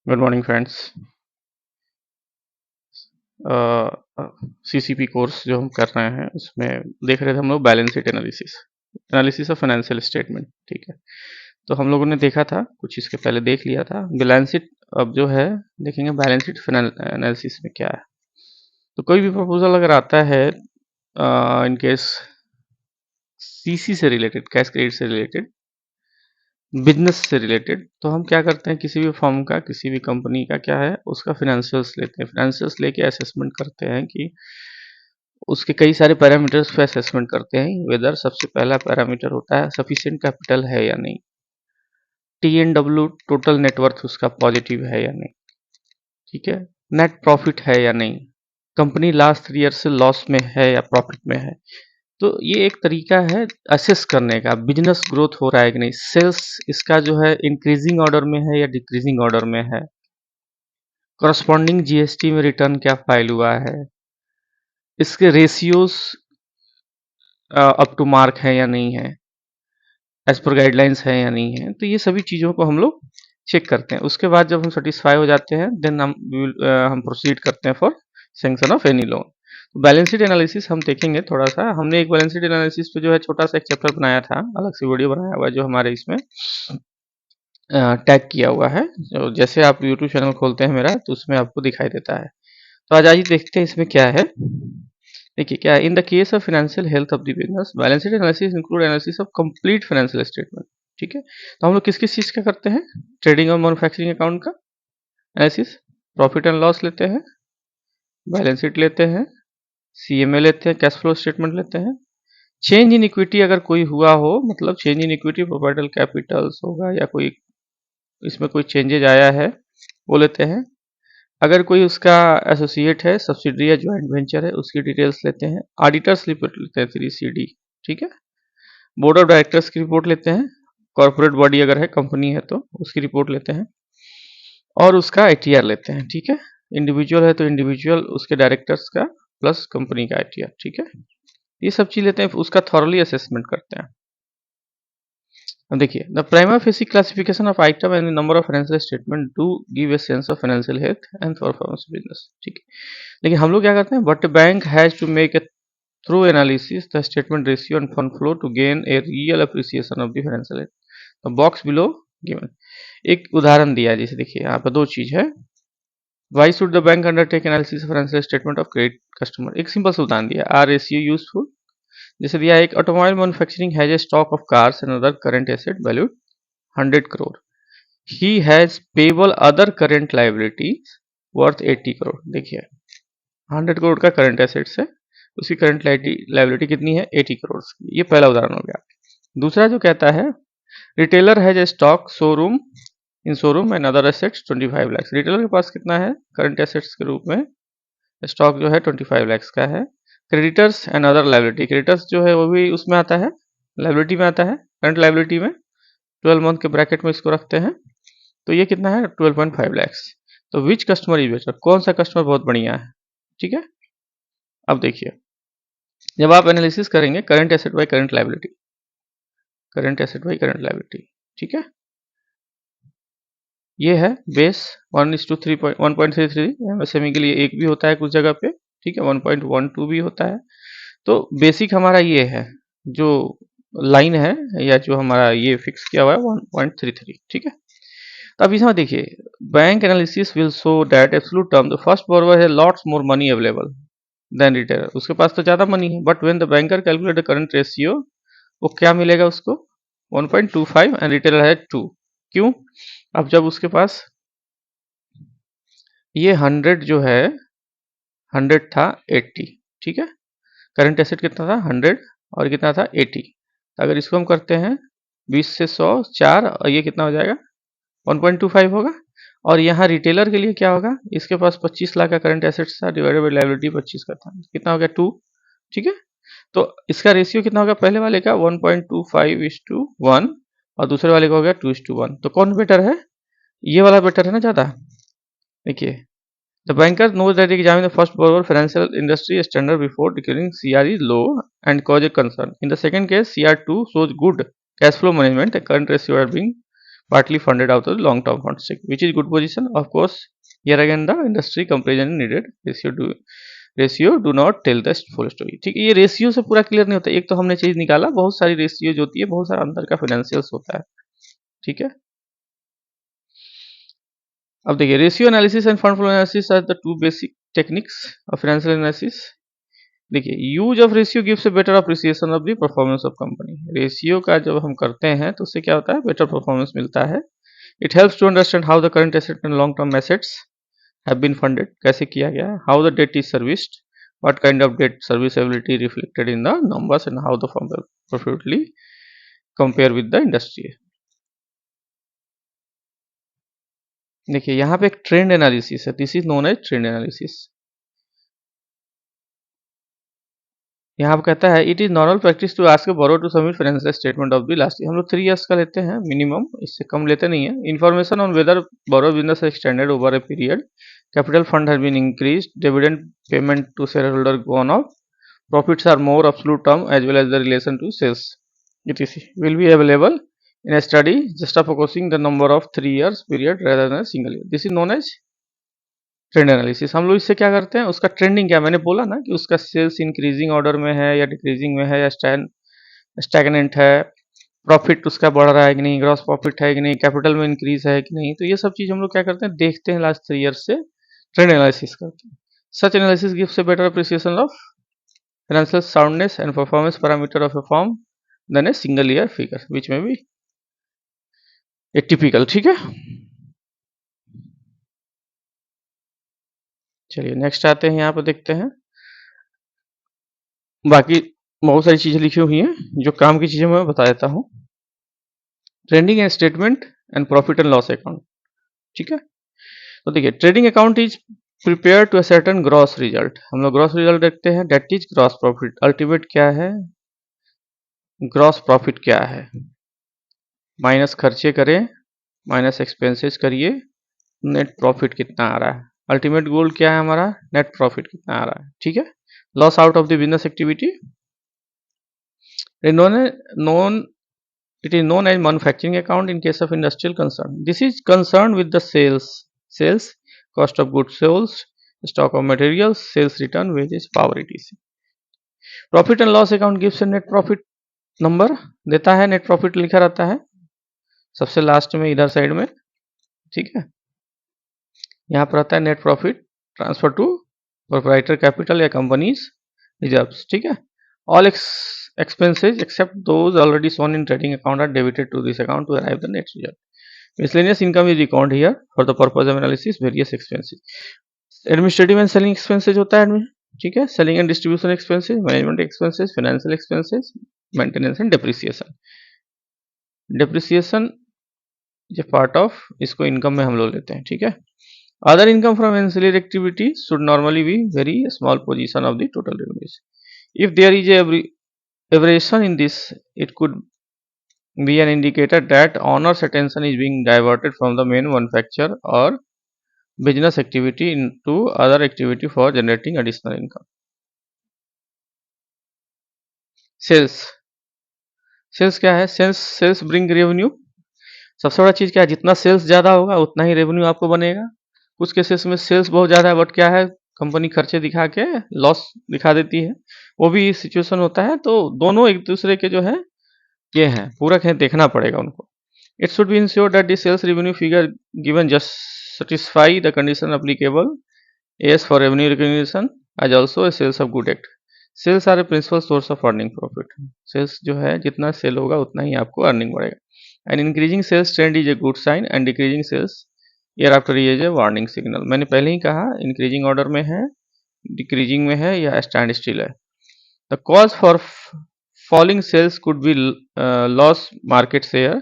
Good morning friends. CCP course जो हम कर रहे हैं उसमें देख रहे थे हम लोग balance sheet analysis analysis of financial statement. ठीक है, तो हम लोगों ने देखा था कुछ इसके पहले देख लिया था बैलेंस शीट। अब जो है देखेंगे बैलेंस शीट एनालिसिस में क्या है। तो कोई भी प्रपोजल अगर आता है इन केस सीसी से रिलेटेड, कैश क्रेडिट से रिलेटेड, बिजनेस से रिलेटेड, तो हम क्या करते हैं किसी भी फर्म का, किसी भी कंपनी का क्या है उसका फिनेंशियल्स लेते हैं। फिनेंशियल्स लेके असेसमेंट करते हैं कि उसके कई सारे पैरामीटर्स पे असेसमेंट करते हैं। वेदर सबसे पहला पैरामीटर होता है सफिशिएंट कैपिटल है या नहीं, टी.एन.डब्ल्यू टोटल नेटवर्थ उसका पॉजिटिव है या नहीं, ठीक है, नेट प्रॉफिट है या नहीं, कंपनी लास्ट 3 ईयर से लॉस में है या प्रॉफिट में है। तो ये एक तरीका है असेस करने का, बिजनेस ग्रोथ हो रहा है कि नहीं, सेल्स इसका जो है इंक्रीजिंग ऑर्डर में है या डिक्रीजिंग ऑर्डर में है, करस्पॉन्डिंग जीएसटी में रिटर्न क्या फाइल हुआ है, इसके रेशियोज अप टू मार्क है या नहीं है, एज पर गाइडलाइंस है या नहीं है। तो ये सभी चीज़ों को हम लोग चेक करते हैं। उसके बाद जब हम सेटिस्फाई हो जाते हैं देन हम प्रोसीड करते हैं for sanction of any loan. Balance sheet analysis हम देखेंगे थोड़ा सा। हमने एक बैलेंस शीट एनालिसिस पे जो है छोटा सा एक चैप्टर बनाया था, अलग से वीडियो बनाया हुआ है जो हमारे इसमें टैग किया हुआ है। जो जैसे आप यूट्यूब चैनल खोलते हैं मेरा तो उसमें आपको दिखाई देता है। तो आज आइए देखते हैं इसमें क्या है। देखिए क्या है, इन the case of financial health of the business balance sheet analysis include analysis of complete financial statement. ठीक है, तो हम लोग किस किस चीज़ का करते हैं, ट्रेडिंग और मैन्युफैक्चरिंग अकाउंट का एनालिसिस, प्रॉफिट एंड लॉस लेते हैं, बैलेंस शीट लेते हैं, सीएमए लेते हैं, कैश फ्लो स्टेटमेंट लेते हैं, चेंज इन इक्विटी अगर कोई हुआ हो, मतलब change in equity proprietary Capitals होगा या कोई इसमें कोई चेंजेज आया है वो लेते हैं। अगर कोई उसका एसोसिएट है, सब्सिडरी या ज्वाइंट वेंचर है, उसकी डिटेल्स लेते हैं। ऑडिटर्स रिपोर्ट लेते हैं 3CD। ठीक है, बोर्ड ऑफ डायरेक्टर्स की रिपोर्ट लेते हैं, कॉर्पोरेट बॉडी अगर है, कंपनी है तो उसकी रिपोर्ट लेते हैं, और उसका आईटीआर लेते हैं। ठीक है, इंडिविजुअल है तो इंडिविजुअल उसके डायरेक्टर्स का प्लस कंपनी का आईटीआर। ठीक है, ये सब चीज लेते हैं, उसका थॉरली असेसमेंट करते हैं। अब देखिए, the prima facie classification of item and number of financial statement do give a sense of financial health and performance business. ठीक है, लेकिन हम लोग क्या करते हैं, but bank has to make a through analysis the statement ratio and fund flow to gain a real appreciation of the financial health. तो box below given एक उदाहरण दिया है, जैसे देखिए यहाँ पर दो चीज है। Why should the bank undertake analysis of financial statement of credit customer, एक सिंपल सा उदाहरण दिया। आर रेशियो यूजफुल, जैसे दिया एक automobile manufacturing has a stock of cars and other current asset valued 100 crore, he has payable other current liabilities worth 80 crore. देखिए 100 करोड़ का current assets है, उसकी करंट लाइबिलिटी कितनी है, 80 करोड़ की। ये पहला उदाहरण हो गया। दूसरा जो कहता है, retailer has a stock showroom in showroom and other assets 25 lakh. Retailer के पास कितना है करंट एसेट्स के रूप में, स्टॉक जो है 25 लाख का है। Creditors and other liability, creditors जो है वो भी उसमें आता है, लाइबिलिटी में आता है, करंट लाइबिलिटी में 12 मंथ के ब्रैकेट में इसको रखते हैं। तो ये कितना है 12.5 लैक्स। तो विच कस्टमर इज बेटर, कौन सा कस्टमर बहुत बढ़िया है। ठीक है, अब देखिए जब आप एनालिसिस करेंगे current asset by current liability, current asset by current liability, ठीक है, ये है बेस 1:1.33। एमएसएमई के लिए एक भी होता है कुछ जगह पे, ठीक है, 1.12 भी होता है। तो बेसिक हमारा ये है, जो लाइन है या जो हमारा ये फिक्स किया हुआ है 1.33। ठीक है, तो अब इसमें देखिए bank analysis will show that absolute term the first borrower है lots more money available than retailer, उसके पास तो ज़्यादा मनी है, but when the banker calculate the current ratio, वो क्या मिलेगा उसको 1.25 एंड रिटेलर है 2। क्यों, अब जब उसके पास ये 100 जो है 100 था 80, ठीक है, करंट एसेट कितना था 100 और कितना था 80। तो अगर इसको हम करते हैं 20 से 100 4, और ये कितना हो जाएगा 1.25 होगा। और यहाँ रिटेलर के लिए क्या होगा, इसके पास 25 लाख का करंट एसेट्स था डिवाइडेड बाई लायबिलिटी 25 का था, कितना हो गया 2। ठीक है, तो इसका रेशियो कितना होगा, पहले वाले का 1.25:1 और दूसरे वाले का हो गया 2:1। तो कौन बेटर है, ये वाला बेटर है ना ज़्यादा। देखिए, the banker knows that examine the first borrower financial industry standard before declaring CR is low and cause a concern. In the second case, CR2 shows good cash flow management and current ratio are being partly funded out of the long term funds, which is good position. Of course, here again the industry comparison needed. Ratio do not tell the full story. ठीक है, ये ratio से पूरा clear नहीं होता। एक तो हमने चीज निकाला, बहुत सारी रेशियो जो होती है, बहुत सारा अंदर का फाइनेंशियल्स होता है। ठीक है, अब देखिए, ratio analysis and fund flow analysis are the two basic techniques of financial analysis. देखिए, use of ratio gives a better appreciation of the performance of company. Ratio का जब हम करते हैं तो उससे क्या होता है, बेटर परफॉर्मेंस मिलता है। It helps to understand how the current asset and long term assets have been funded, कैसे किया गया है, how the debt is serviced, what kind of debt serviceability reflected in the numbers, and how the firm will profitably compare with the industry। देखिए, यहाँ पे एक trend analysis है, this is known as trend analysis. यहाँ पे कहता है it is normal practice to ask borrow to submit financial statement of the last year. हम लोग 3 इयर्स का लेते हैं मिनिमम, इससे कम लेते नहीं है। Information on whether borrow business extended over a period, capital fund has been increased, dividend payment to shareholder gone up, profits are more absolute term as well as the relation to sales, etc. will be available in a study just of focusing the number of 3 years period rather than a single year. This is known as trend analysis. हम लोग इससे क्या करते हैं, उसका trending क्या, मैंने बोला ना कि उसका सेल्स इंक्रीजिंग ऑर्डर में है या डिक्रीजिंग में है या स्टैगनेंट है, प्रॉफिट उसका बढ़ रहा है कि नहीं, ग्रॉस प्रॉफिट है कि नहीं, कैपिटल में इंक्रीज है कि नहीं। तो ये सब चीज हम लोग क्या करते हैं, देखते हैं लास्ट 3 ईयर्स से ट्रेंड एनालिसिस करते हैं। Such analysis gives a better appreciation of financial soundness and performance parameter of a firm than a single year figure which may be atypical। ठीक है, चलिए नेक्स्ट आते हैं, यहाँ पे देखते हैं। बाकी बहुत सारी चीजें लिखी हुई हैं, जो काम की चीजें मैं बता देता हूँ। Trading and statement and profit and loss account. ठीक है, तो देखिए, trading account is prepare to a certain gross result. हम लोग ग्रॉस रिजल्ट देखते हैं, that is gross profit. Ultimate क्या है, ग्रॉस प्रॉफिट क्या है, माइनस खर्चे करें, माइनस एक्सपेंसेस करिए, नेट प्रॉफिट कितना आ रहा है। अल्टीमेट गोल क्या है हमारा, नेट प्रॉफिट कितना आ रहा है। ठीक है, loss out of the business activity known it is known as manufacturing account in case of industrial concern. This is concerned with the sales, cost of goods sold, stock of materials, sales return, wages, power, etc. Profit and loss account gives a net profit number, देता है, net profit लिखा रहता है सबसे last में इधर side में। ठीक है, यहाँ पर आता है net profit transfer to proprietor capital या कंपनीज रिजर्व्स। ठीक है, all expenses except those already shown in trading account are debited to this account to arrive the net result. Miscellaneous income is reckoned here for the purpose of analysis various expenses. Administrative and selling expenses होता है, ठीक है, selling and distribution expenses, management expenses, financial expenses, maintenance and depreciation. Depreciation is a part of, इसको income में हम लोग लेते हैं। ठीक है, other income from ancillary activity should normally be very small portion of the total revenues. If there is a aberration in this, it could be an indicator that owner's attention is being diverted from the main manufacture or business activity into other activity for generating additional income. Sales क्या है, sales bring revenue. सबसे बड़ा चीज क्या है, जितना sales ज्यादा होगा उतना ही रेवेन्यू आपको बनेगा। कुछ केसेस में सेल्स बहुत ज्यादा है बट क्या है, कंपनी खर्चे दिखा के लॉस दिखा देती है, वो भी सिचुएशन होता है। तो दोनों एक दूसरे के जो है ये हैं, पूरक है, देखना पड़ेगा उनको। It should be ensure that the sales revenue figure given just satisfy the condition applicable as for revenue recognition as also a sales of good act. Sales are a principal source of earning profit. Sales जो है, जितना cell होगा उतना ही आपको earning बढ़ेगा। And increasing sales trend is a good sign and decreasing sales year after year is a warning signal. मैंने पहले ही कहा, इंक्रीजिंग ऑर्डर में है, डिक्रीजिंग में है या स्टैंड स्टिल है। The cause for falling sales could be lost market share,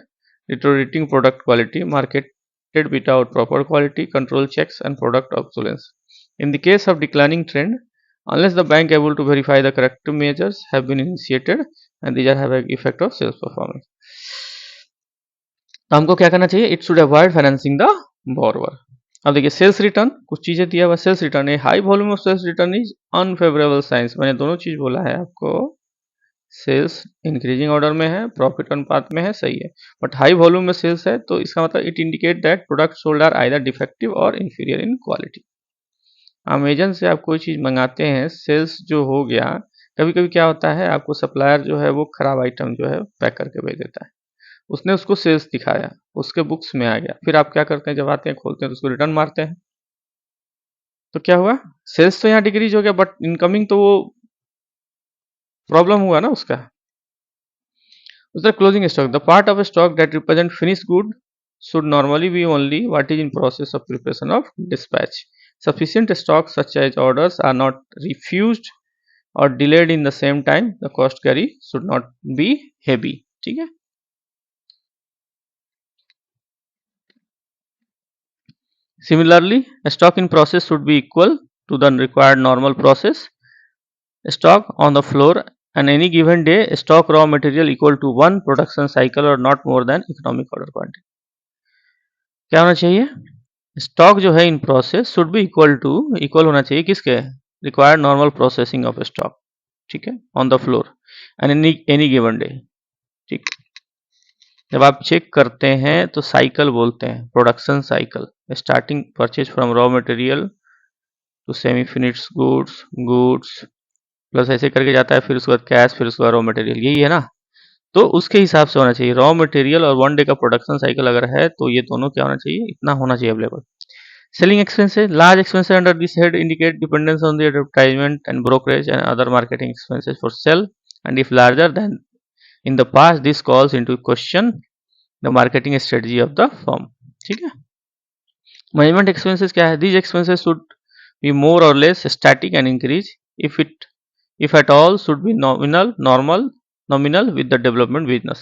deteriorating product quality, marketed without proper quality control checks, and product obsolescence. In the case of declining trend, unless the bank able to verify the corrective measures have been initiated, and these are have an effect of sales performance. तो हमको क्या करना चाहिए, it should avoid financing the borrower. अब देखिए, sales return कुछ चीजें दिया हुआ, sales return a high volume of sales return is unfavourable signs. मैंने दोनों चीज बोला है आपको, सेल्स इंक्रीजिंग ऑर्डर में है, प्रॉफिट अनुपात में है, सही है। बट हाई वॉल्यूम में सेल्स है तो इसका मतलब it indicate that product sold are either defective और इंफीरियर इन क्वालिटी। अमेजन से आप कोई चीज़ मंगाते हैं, सेल्स जो हो गया, कभी कभी क्या होता है आपको सप्लायर जो है वो खराब आइटम जो है पैक करके भेज देता है, उसने उसको सेल्स दिखाया, उसके बुक्स में आ गया, फिर आप क्या करते हैं जब आते हैं खोलते हैं तो उसको रिटर्न मारते हैं, तो क्या हुआ, सेल्स तो यहाँ डिक्रीज हो गया बट इनकमिंग तो वो प्रॉब्लम हुआ ना उसका। उसका closing stock, the part of stock that represent finish good should normally be only what is in process of preparation of dispatch. Sufficient stock such as orders are not refused or delayed in the same time, the cost carry should not be heavy. ठीक है। Similarly, stock in process should be equal to the required normal process stock on the floor and any given day stock raw material equal to one production cycle or not more than economic order quantity. क्या होना चाहिए, stock जो है in process should be equal होना चाहिए किसके, required normal processing of stock, ठीक है, on the floor and any given day. ठीक, जब आप चेक करते हैं तो साइकिल बोलते हैं, production cycle, starting purchase from raw material to semi finished goods plus ऐसे करके जाता है, फिर उसके बाद कैश, फिर उसके बाद रॉ मटेरियल, यही है ना। तो उसके हिसाब से होना चाहिए, रॉ मटेरियल और वन डे का प्रोडक्शन साइकिल अगर है तो ये दोनों क्या होना चाहिए, इतना होना चाहिए available. Selling expenses, large expenses under this head indicate dependence on the advertisement and brokerage and other marketing expenses for sale, and if larger than in the past, this calls into question the marketing strategy of the firm. ठीक है। Management expenses क्या है, these expenses should be more or less static and increase if at all should be nominal with the development business.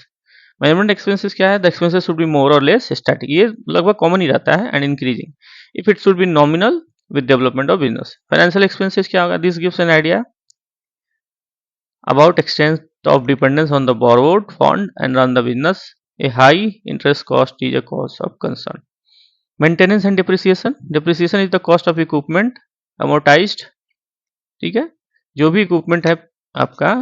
Management expenses क्या है, the expenses should be more और less static, ये लगभग common ही रहता है, and increasing if it should B nominal with development of business. Financial expenses क्या होगा, this gives an idea about extent of dependence on the borrowed fund and run the business, A high interest cost is a cost of concern. Maintenance and depreciation, depreciation is the cost of equipment amortised, ठीक है, जो भी equipment है आपका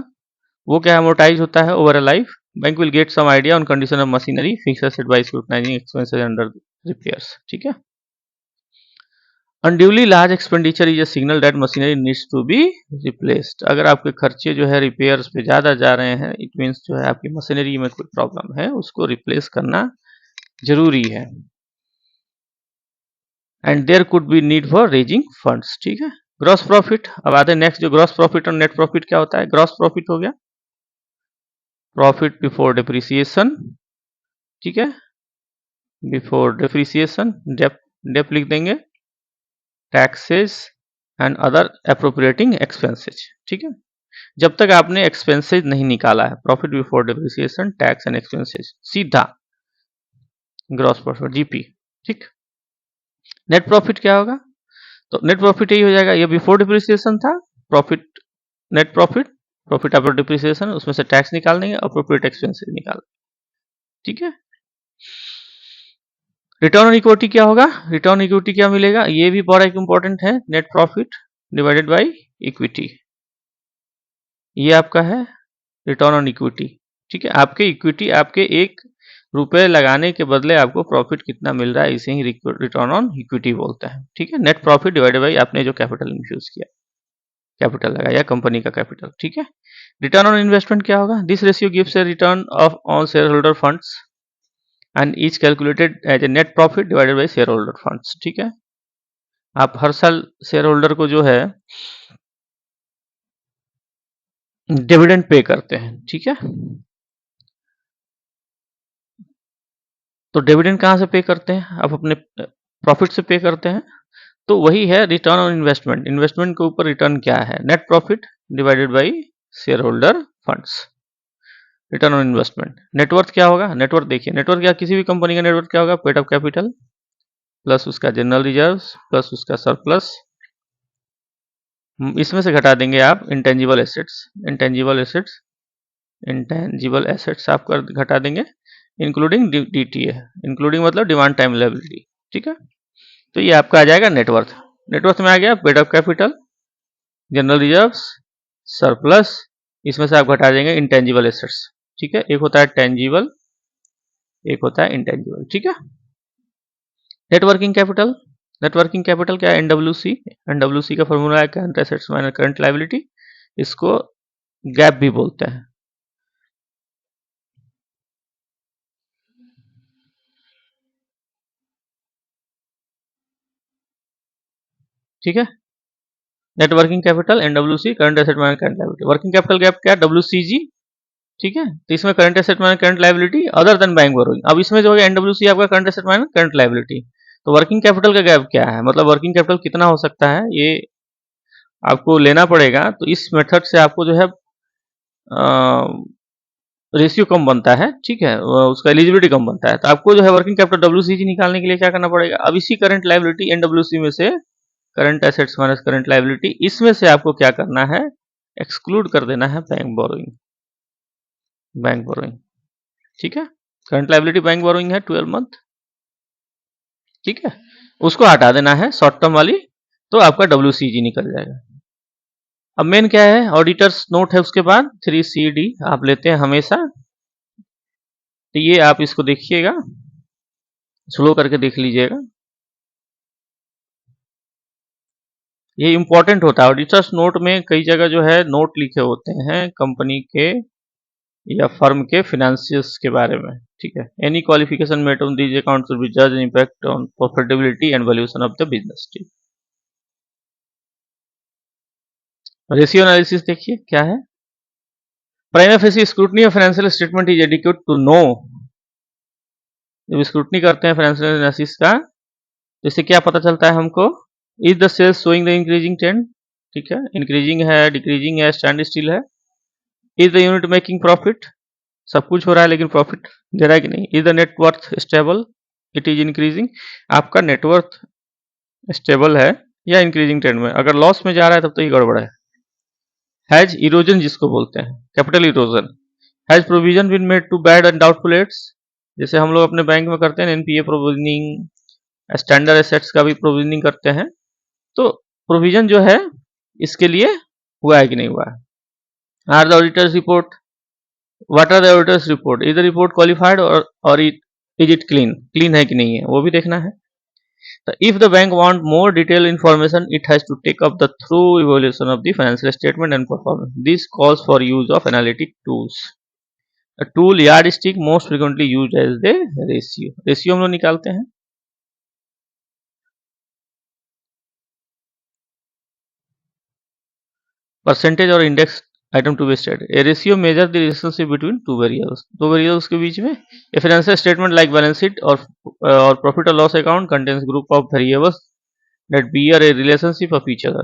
वो क्या amortise होता है over a life. Bank will get some idea on condition of machinery, fix asset by scrutinising expenses under repairs, ठीक है। Unduly large expenditure is a signal that machinery needs to be replaced, अगर आपके खर्चे जो है repairs पे ज़्यादा जा रहे हैं, इट मीन्स जो है आपकी मशीनरी में कोई प्रॉब्लम है, उसको रिप्लेस करना जरूरी है। And there could be need for raising funds, ठीक है। ग्रॉस प्रॉफिट, अब आते हैं नेक्स्ट, जो ग्रॉस प्रॉफिट और नेट प्रॉफिट क्या होता है। ग्रॉस प्रॉफिट हो गया प्रॉफिट बिफोर डिप्रिसिएशन, ठीक है, बिफोर डिप्रिसिएशन, डेप लिख देंगे, taxes and other appropriating expenses, ठीक है। जब तक आपने एक्सपेंसेज नहीं निकाला है, profit before depreciation, tax and expenses, सीधा ग्रॉस प्रॉफिट जीपी, ठीक। नेट प्रॉफिट क्या होगा, तो नेट प्रॉफिट यही हो जाएगा, ये बिफोर डिप्रिसिएशन था, profit net profit, profit after depreciation, उसमें से टैक्स निकाल देंगे, अप्रोप्रिएट एक्सपेंसेज निकाल, ठीक है। रिटर्न ऑन इक्विटी क्या होगा, रिटर्न इक्विटी क्या मिलेगा, ये भी बड़ा एक इंपॉर्टेंट है, net profit divided by equity, ये आपका है रिटर्न ऑन इक्विटी, ठीक है। आपके इक्विटी, आपके ₹1 लगाने के बदले आपको प्रॉफिट कितना मिल रहा है, इसे ही रिटर्न ऑन इक्विटी बोलते हैं, ठीक है। नेट प्रॉफिट डिवाइडेड बाय आपने जो कैपिटल इन्फ्यूज किया, कैपिटल लगाया कंपनी का कैपिटल, ठीक है। रिटर्न ऑन इन्वेस्टमेंट क्या होगा, this ratio gives a return of on shareholder funds and is calculated as a net profit divided by shareholder funds, ठीक है। आप हर साल शेयर होल्डर को जो है डिविडेंड पे करते हैं, ठीक है। तो डिविडेंड कहाँ से पे करते हैं, आप अपने प्रॉफिट से पे करते हैं, तो वही है रिटर्न ऑन इन्वेस्टमेंट, इन्वेस्टमेंट के ऊपर रिटर्न क्या है, net profit divided by shareholder funds, return on investment. Net worth क्या होगा, नेटवर्थ देखिए, नेटवर्थ क्या, किसी भी कंपनी का नेटवर्थ क्या होगा, पेड अप कैपिटल प्लस उसका जनरल रिजर्व प्लस उसका सरप्लस, इसमें से घटा देंगे आप इंटेंजिबल एसेट्स, इंटेंजिबल एसेट्स आप कर घटा देंगे, इंक्लूडिंग डीटीए, इंक्लूडिंग मतलब डिमांड टाइम लायबिलिटी, ठीक है। तो ये आपका आ जाएगा नेटवर्थ, नेटवर्थ में आ गया paid up capital, general reserves, surplus इसमें से आप घटा देंगे इंटेंजिबल एसेट्स। ठीक है, एक होता है टेंजिबल, एक होता है इंटेंजिबल। ठीक है, net working capital. Net working capital क्या है? एनडब्ल्यूसी। एनडब्ल्यूसी का फॉर्मूला है current assets minus current liability. इसको गैप भी बोलते हैं। ठीक है, net working capital NWC current asset minus current liability. Working capital gap क्या है? डब्ल्यूसीजी। ठीक है, तो इसमें current asset minus current liability other than bank borrowing. अब इसमें जो है एनडब्ल्यूसी आपका current asset minus current liability. तो वर्किंग कैपिटल का गैप क्या है, मतलब वर्किंग कैपिटल कितना हो सकता है, ये आपको लेना पड़ेगा। तो इस मेथड से आपको जो है रेशियो कम बनता है। ठीक है, उसका एलिजिबिलिटी कम बनता है। तो आपको जो है वर्किंग कैपिटल डब्ल्यूसीजी निकालने के लिए क्या करना पड़ेगा? अब इसी करंट लायबिलिटी एनडब्ल्यूसी में से current assets minus current liability, इसमें से आपको क्या करना है? एक्सक्लूड कर देना है बैंक बोरोइंग। बैंक बोरोइंग, ठीक है, करंट लायबिलिटी बैंक बोरोइंग है 12 मंथ। ठीक है, उसको हटा देना है शॉर्ट टर्म वाली, तो आपका डब्ल्यूसीजी निकल जाएगा। अब मेन क्या है? ऑडिटर्स नोट है, उसके बाद 3CD आप लेते हैं हमेशा। तो ये आप इसको देखिएगा, स्लो करके देख लीजिएगा, ये इंपॉर्टेंट होता है। ऑडिटर्स नोट में कई जगह जो है नोट लिखे होते हैं कंपनी के या फर्म के फाइनेंशियल्स के बारे में। ठीक है, any qualification met on these accounts will be जज impact on profitability and valuation of the business. ठीक, रेशियो एनालिसिस देखिए क्या है? Prima facie scrutiny of financial statement is adequate to know. जब स्क्रूटनी करते हैं फाइनेंशियल एनालिसिस का, तो इससे क्या पता चलता है हमको? Is the sales showing the increasing trend. ठीक है, इंक्रीजिंग है, डिक्रीजिंग है, स्टैंड स्टिल है। Is the unit making profit. सब कुछ हो रहा है लेकिन प्रॉफिट दे रहा है कि नहीं? Is the net worth stable, it is increasing. आपका नेटवर्थ स्टेबल है या इंक्रीजिंग ट्रेंड में? अगर लॉस में जा रहा है तब तो ये गड़बड़ है। हैज इरोजन जिसको बोलते हैं, capital erosion. Has provision been made to bad and doubtful debts. जैसे हम लोग अपने बैंक में करते हैं एनपीए प्रोविजनिंग, स्टैंडर्ड एसेट्स का भी प्रोविजनिंग करते हैं। तो प्रोविजन जो है इसके लिए हुआ है कि नहीं हुआ है? Are the auditors report, what are the auditors report, is the report qualified और इज इट क्लीन, क्लीन है कि नहीं है, वो भी देखना है। So if the bank want more detailed information, it has to take up the through evaluation of the financial statement and performance. This calls for use of analytic tools. A tool yardstick most frequently used as the ratio. Ratio हम लोग निकालते हैं। Percentage और index item to be studied. A ratio measure the relationship between two variables. दो variables के बीच में। A financial statement like balance sheet or profit or loss account contains group of variables that bear a relationship of each other.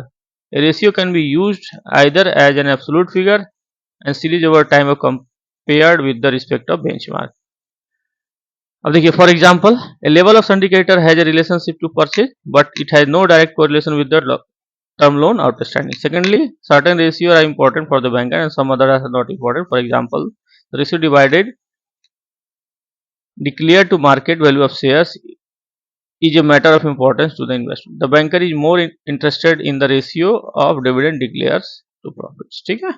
A ratio can be used either as an absolute figure and series over time or compared with the respect of benchmark. अब देखिए, for example a level of syndicator has a relationship to purchase but it has no direct correlation with the term loan outstanding. Secondly, certain ratios are important for the banker and some other are not important. For example, the ratio divided declared to market value of shares is a matter of importance to the investor. The banker is more interested in the ratio of dividend declares to profits. ठीक है?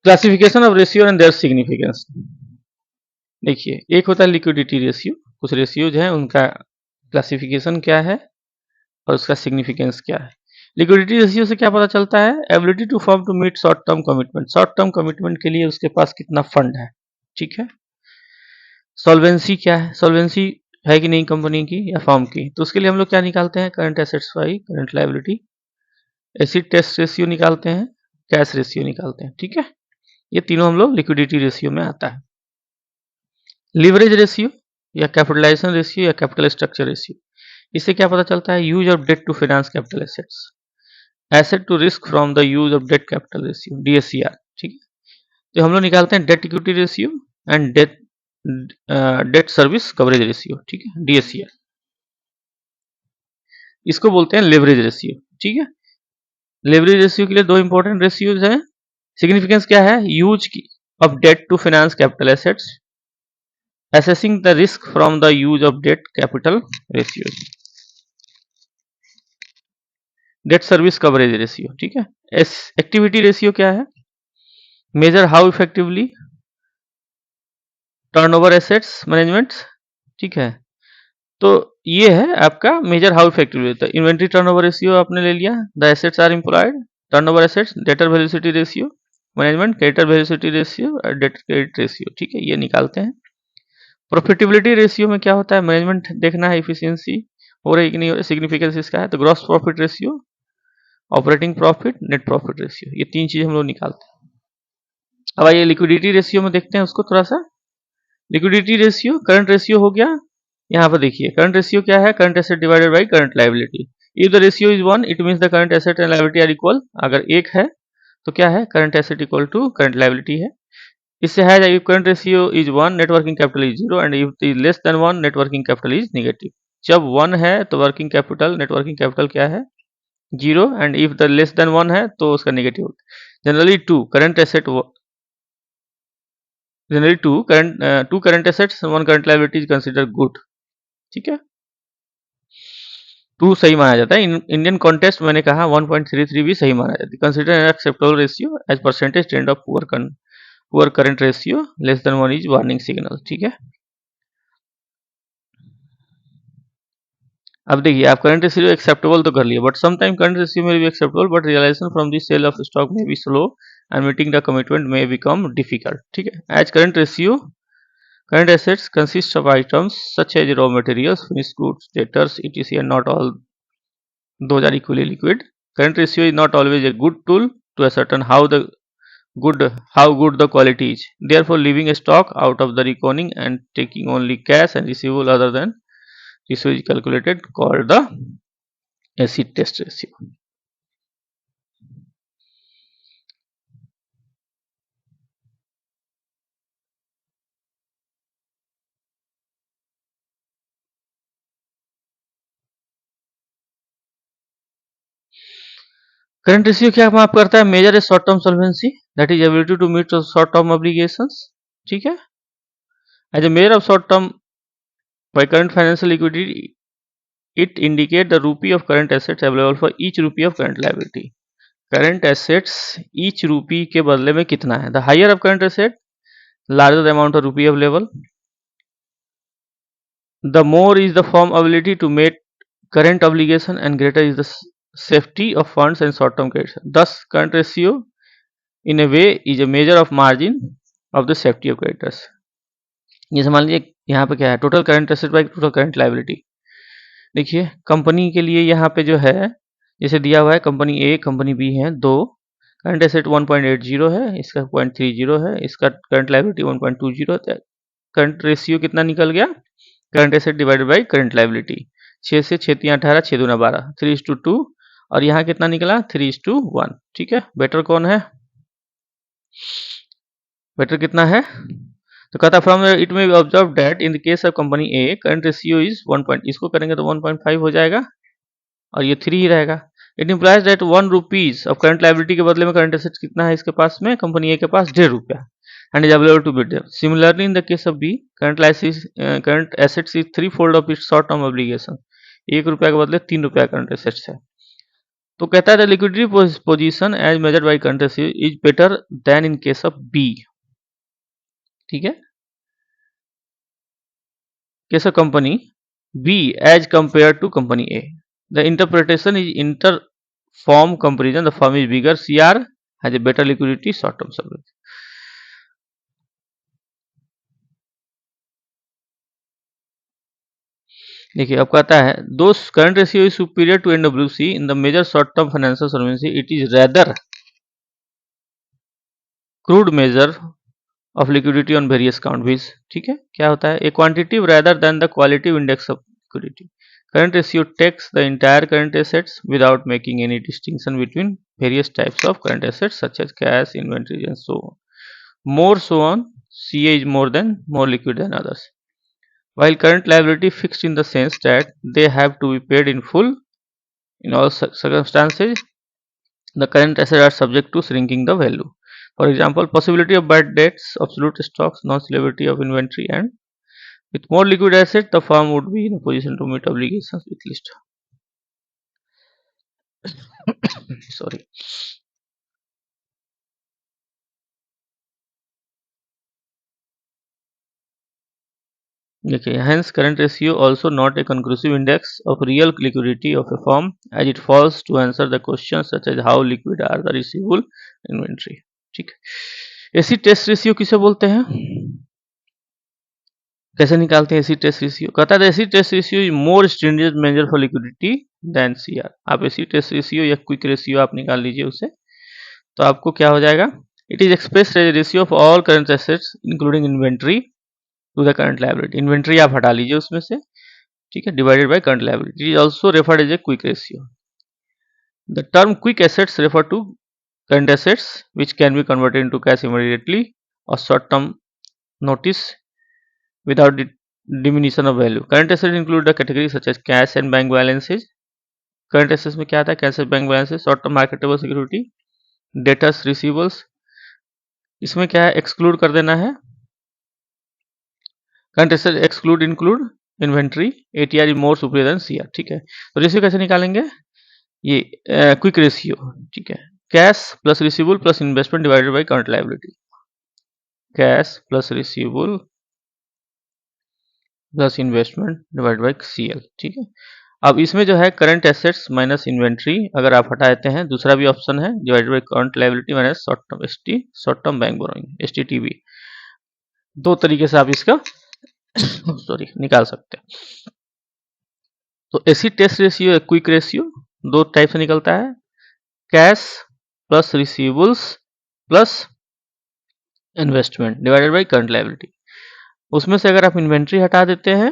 Classification of ratio and their significance. देखिए, एक होता है liquidity ratio, कुछ ratios हैं उनका classification क्या है और उसका सिग्निफिकेंस क्या है। लिक्विडिटी रेशियो से क्या पता चलता है? Ability to firm to meet short term commitment, short term commitment के लिए उसके पास कितना फंड है। ठीक है, सॉल्वेंसी क्या है? सॉल्वेंसी है कि नहीं कंपनी की या फर्म की, तो उसके लिए हम लोग क्या निकालते हैं? Current assets by current liability. Acid test ratio निकालते हैं, कैश रेशियो निकालते हैं। ठीक है, ये तीनों हम लोग लिक्विडिटी रेशियो में आता है। लीवरेज रेशियो या कैपिटलाइजेशन रेशियो या कैपिटल स्ट्रक्चर रेशियो, इससे क्या पता चलता है? Use of debt to finance capital assets, asset to risk from the use of debt capital ratio, DSCR। ठीक है, तो हम लोग निकालते हैं debt equity ratio and debt service coverage ratio. ठीक है, DSCR, इसको बोलते हैं लेवरेज रेशियो। ठीक है, लेवरेज रेशियो के लिए दो इंपॉर्टेंट रेशियोज हैं। सिग्निफिकेंस क्या है? Use of debt to finance capital assets, assessing the risk from the use of debt capital ratios. Date service coverage ratio, ठीक है। एक्टिविटी रेशियो क्या है, major how effectively turnover assets management, ठीक है। तो ये है आपका मेजर हाउ इफेक्टिवली होता है। इन्वेंट्री टर्नओवर रेशियो आपने ले लिया, the assets are employed, turnover assets, debtor velocity ratio management, creditor velocity ratio और डेटर क्रेडिट रेशियो, ठीक है, ये निकालते हैं। प्रॉफिटेबिलिटी रेशियो में क्या होता है, मैनेजमेंट देखना है इफिशियंसी हो रही कि नहीं हो रही, सिग्निफिकेंस इसका है। तो gross profit ratio, operating profit, net profit ratio, ये तीन चीज हम लोग निकालते हैं। अब आइए लिक्विडिटी रेशियो में देखते हैं उसको थोड़ा सा। लिक्विडिटी रेशियो, करंट रेशियो हो गया, यहाँ पर देखिए करंट रेशियो क्या है, current asset divided by current liability. If the ratio is 1 it means the current asset and liability are equal. अगर एक है तो क्या है, current asset equal to current liability है। इससे है if current ratio is 1 net working capital is 0 and if is less than 1 net working capital is negative. जब 1 है तो working capital, net working capital क्या है, 0, and if the less than 1 है तो उसका negative. Generally two current assets 1 current liability is consider good, ठीक है। 2 सही माना जाता है। इंडियन कॉन्टेस्ट मैंने कहा 1.33 भी सही माना जाता है। Consider an acceptable ratio as percentage trend of poor current ratio less than 1 is warning signal, ठीक है। अब देखिए आप करंट रेशियो एक्सेप्टेबल तो कर लिए, but sometime current ratio may be acceptable but realization from the sale of stock may be slow and meeting the commitment may become difficult, ठीक है। As current ratio, current assets consist of items such as raw materials, finished goods, debtors, etc. and not all those are equally liquid. Current ratio is not always a good tool to ascertain how good the quality is. Therefore, leaving a stock out of the reckoning and taking only cash and receivable other than ratio is calculated called the acid test ratio. Current ratio क्या माप करता है, measure a short term solvency that is ability to meet short term obligations, ठीक है। As a measure of short term by current financial liquidity, it indicate the rupee of current assets available for each rupee of current liability. Current assets each rupee के बदले में कितना है, the higher of current asset larger the amount of rupee available, the more is the firm ability to meet current obligation and greater is the safety of funds and short term credits. Thus current ratio in a way is a measure of margin of the safety of creditors. ये मान लीजिए यहाँ पे क्या है, total current asset by total current liability. देखिए company के लिए यहाँ पे जो है जैसे दिया हुआ है, कंपनी ए कंपनी बी है दो, करंट एसेट 1.80 है, इसका 0.30 है, इसका करंट लायबिलिटी 1.20 है। करंट रेशियो कितना निकल गया, current asset divided by current liability, 6 से 6 3 18, 6 दूना 12, 3:2, और यहाँ कितना निकला 3:1, ठीक है। बेटर कौन है, बेटर कितना है, तो कहता फ्रॉम इट में observe that in the case of company A current ratio is 1. इसको करेंगे तो 1.5 हो जाएगा और ये 3 ही रहेगा। It implies that 1 rupees of current liability के बदले में करंट एसेट्स कितना है इसके पास में, कंपनी ए के पास 1.5 रुपया, and is available to bid them. Similarly in the case of B current assets is 3-fold of its short term obligation, 1 रुपया के बदले 3 रुपया करंट एसेट्स है। तो कहता है the liquidity position as measured by current ratio is better than in case of B, ठीक है। Case of company B as compare to company A, the interpretation is inter-firm comparison, the firm is bigger, CR has a better liquidity, short term solvency. देखिए अब कहता है दो current ratio is superior to NWC in the measure short term financial solvency, it is rather crude measure of liquidity on various count which, ठीक है। क्या होता है, a quantitative rather than the qualitative index of liquidity. Current ratio takes the entire current assets without making any distinction between various types of current assets such as cash, inventory and so on. More so on, CA is more liquid than others. While current liability fixed in the sense that they have to be paid in full in all circumstances, the current assets are subject to shrinking the value. For example, possibility of bad debts, obsolete stocks, non-salability of inventory, and with more liquid assets, the firm would be in a position to meet obligations with least. Sorry. देखिए, hence current ratio also not a conclusive index of real liquidity of a firm, as it fails to answer the questions such as how liquid are the receivable inventory। ठीक है। Acid test ratio किसे बोलते हैं? कैसे निकालते हैं acid test ratio? कहता है acid test ratio is more stringent measure for liquidity than CR. आप एसिड टेस्ट रेशियो या क्विक रेशियो आप निकाल लीजिए उसे, तो आपको क्या हो जाएगा? It is expressed as ratio of all current assets including inventory to the current liability. Inventory आप हटा लीजिए उसमें से, ठीक है, divided by current liability. It is also referred as a quick ratio. The term quick assets refer to current assets which can be converted into cash immediately or short term notice without diminution of value. Current assets include the categories such as cash and bank balances। Current assets में क्या आता है? Cash and bank balances, short term marketable security, debtors receivables. इसमें क्या है? Exclude कर देना है। Current asset exclude include inventory, ATR is more superior than CR. ठीक है, तो रेशियो कैसे निकालेंगे? ये क्विक रेशियो, ठीक है, cash plus receivable plus investment divided by current liability. Cash plus receivable plus investment divide by CL. ठीक है, अब इसमें जो है करंट एसेट्स माइनस इन्वेंट्री अगर आप हटा देते हैं, दूसरा भी ऑप्शन है divided by current liability minus short term ST, short term bank borrowing STTB. दो तरीके से आप इसका सॉरी निकाल सकते हैं। तो acid test ratio quick ratio दो टाइप से निकलता है, cash plus receivables plus investment divided by current liability. उसमें से अगर आप इन्वेंट्री हटा देते हैं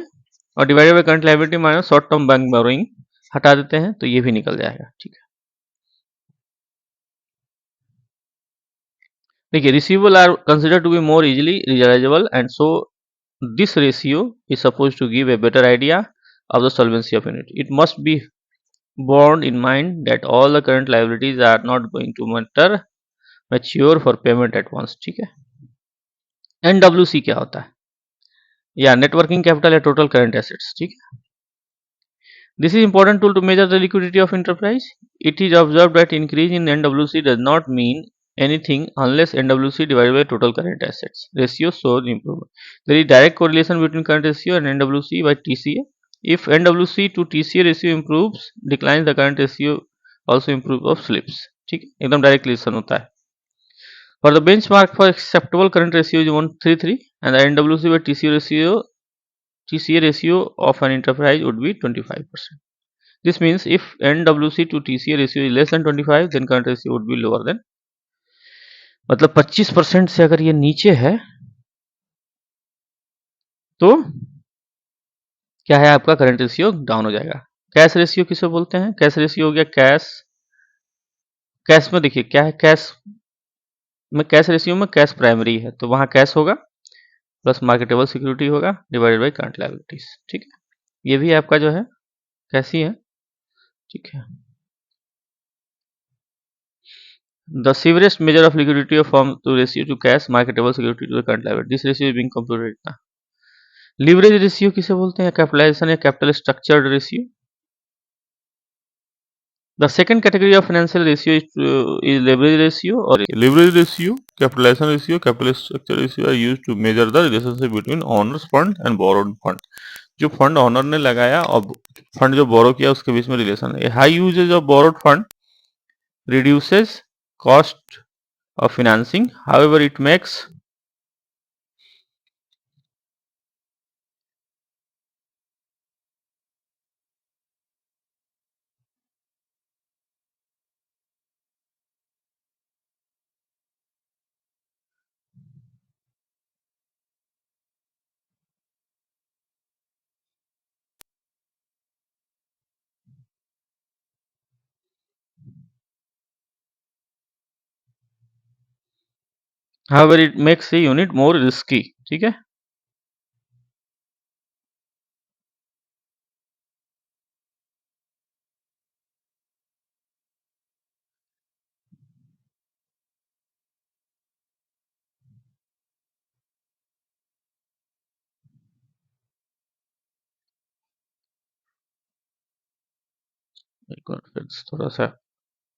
और divided by current liability minus short term bank borrowing हटा देते हैं, तो ये भी निकल जाएगा। ठीक है, देखिए, receivable are consider to be more easily realisable and so this ratio is suppose to give a better idea of the solvency of unit. It must be borne in mind that all the current liabilities are not going to mature for payment at once। ठीक है, NWC क्या होता है? या networking capital या total current assets. ठीक है, this is important tool to measure the liquidity of enterprise. It is observed that increase in NWC does not mean anything unless NWC divided by total current assets ratio shows improvement. There is direct correlation between current ratio and NWC by TCA. If NWC to TCA ratio improves, declines, the current ratio also improves of slips। ठीक है, एकदम direct relation होता है। For the benchmark for acceptable current ratio is 133 and the NWC by TCA ratio of an enterprise would be 25%। This means if NWC to TCA ratio is less than 25, then current ratio would be lower than, मतलब 25% से अगर ये नीचे है तो क्या है? आपका करंट रेशियो डाउन हो जाएगा। कैश रेशियो किसे बोलते हैं? कैश रेशियो हो गया कैश, कैश में देखिए क्या है, कैश रेशियो में कैश प्राइमरी है तो वहां कैश होगा प्लस मार्केटेबल सिक्योरिटी होगा डिवाइडेड बाई करंट लायबिलिटीज। ठीक है, ये भी आपका जो है कैसी है। ठीक है, the severest measure of liquidity of firm to ratio to cash marketable security to the current liability, this ratio is being computed now। Leverage ratio किसे बोलते हैं? कैपिटलाइजेशन या capital structured ratio. The second category of financial ratio is leverage ratio. और leverage ratio, capitalization ratio, capital structure ratio are used to measure the relationship between owners fund and borrowed fund. जो fund owner ने लगाया और fund जो बोरो किया उसके बीच में relation है। High usages of borrowed fund reduces cost of financing, however it makes a unit more risky। ठीक है, एक बार फिर थोड़ा सा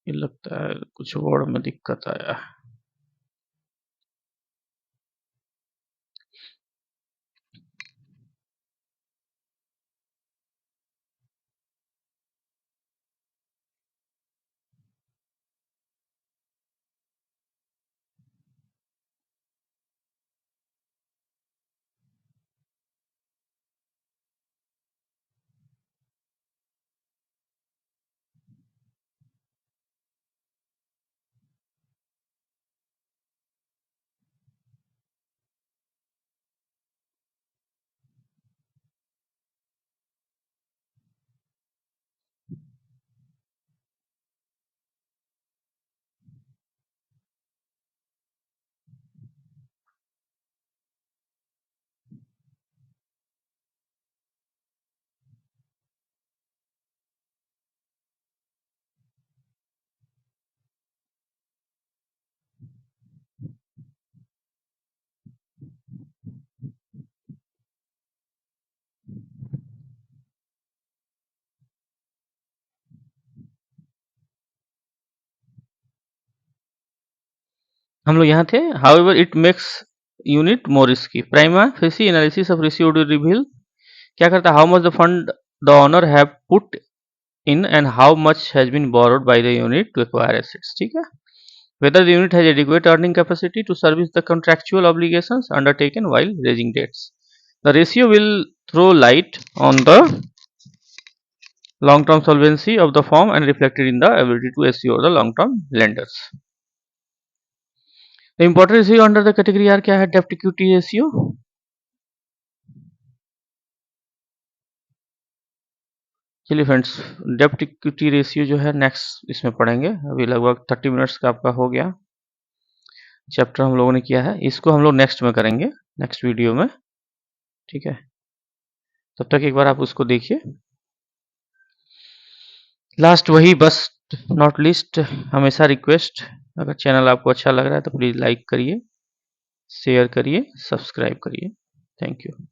ये लगता है कुछ वर्ड में दिक्कत आया। हम लोग यहाँ थे। However it makes unit more risky. Prima facie analysis of ratio reveal क्या करता है, how much the fund the owner have put in and how much has been borrowed by the unit to acquire assets. ठीक है, whether the unit has adequate earning capacity to service the contractual obligations undertaken while raising debts. The ratio will throw light on the long-term solvency of the firm and reflected in the ability to assure the long-term lenders. The important ratio under the category R क्या है, debt equity ratio। चलिए friends, डेप्ट equity ratio जो है next इसमें पढ़ेंगे। अभी लगभग 30 minutes का आपका हो गया चैप्टर हम लोगों ने किया है, इसको हम लोग नेक्स्ट में करेंगे, नेक्स्ट वीडियो में। ठीक है, तब तक एक बार आप उसको देखिए। लास्ट वही बस नॉट लिस्ट, हमेशा रिक्वेस्ट, अगर चैनल आपको अच्छा लग रहा है तो प्लीज़ लाइक करिए, शेयर करिए, सब्सक्राइब करिए। Thank you.